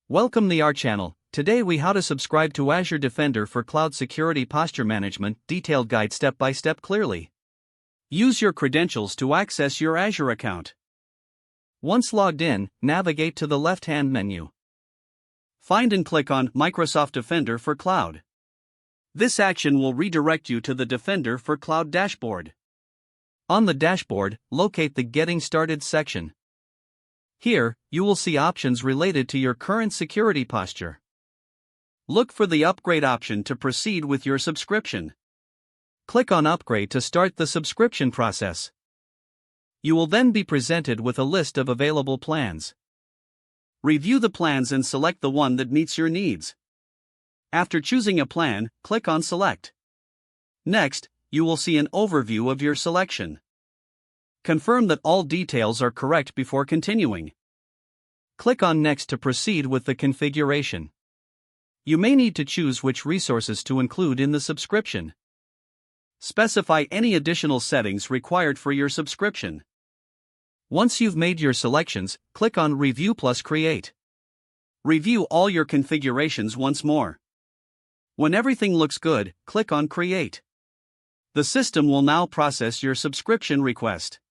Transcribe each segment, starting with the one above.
Welcome to our channel. Today we how to subscribe to Azure Defender for Cloud Security Posture Management, detailed guide step by step clearly. Use your credentials to access your Azure account. Once logged in, navigate to the left-hand menu. Find and click on Microsoft Defender for Cloud. This action will redirect you to the Defender for Cloud dashboard. On the dashboard, locate the Getting Started section. Here, you will see options related to your current security posture. Look for the Upgrade option to proceed with your subscription. Click on Upgrade to start the subscription process. You will then be presented with a list of available plans. Review the plans and select the one that meets your needs. After choosing a plan, click on Select. Next, you will see an overview of your selection. Confirm that all details are correct before continuing. Click on Next to proceed with the configuration. You may need to choose which resources to include in the subscription. Specify any additional settings required for your subscription. Once you've made your selections, click on Review plus Create. Review all your configurations once more. When everything looks good, click on Create. The system will now process your subscription request.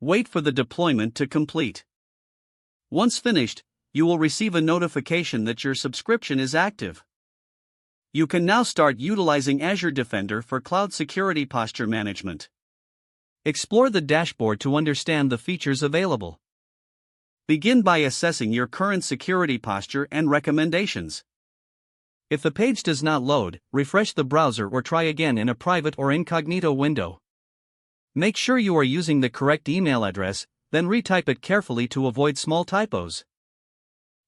Wait for the deployment to complete. Once finished, you will receive a notification that your subscription is active. You can now start utilizing Azure Defender for Cloud Security Posture Management. Explore the dashboard to understand the features available. Begin by assessing your current security posture and recommendations. If the page does not load, refresh the browser or try again in a private or incognito window. Make sure you are using the correct email address, then retype it carefully to avoid small typos.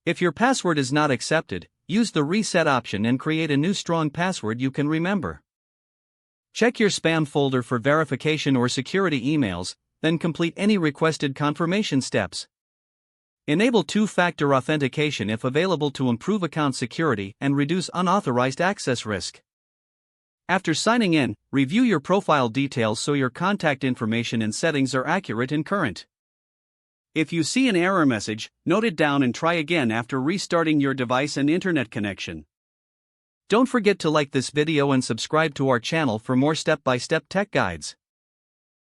If your password is not accepted, use the Reset option and create a new strong password you can remember. Check your spam folder for verification or security emails, then complete any requested confirmation steps. Enable two-factor authentication if available to improve account security and reduce unauthorized access risk. After signing in, review your profile details so your contact information and settings are accurate and current. If you see an error message, note it down and try again after restarting your device and internet connection. Don't forget to like this video and subscribe to our channel for more step-by-step tech guides.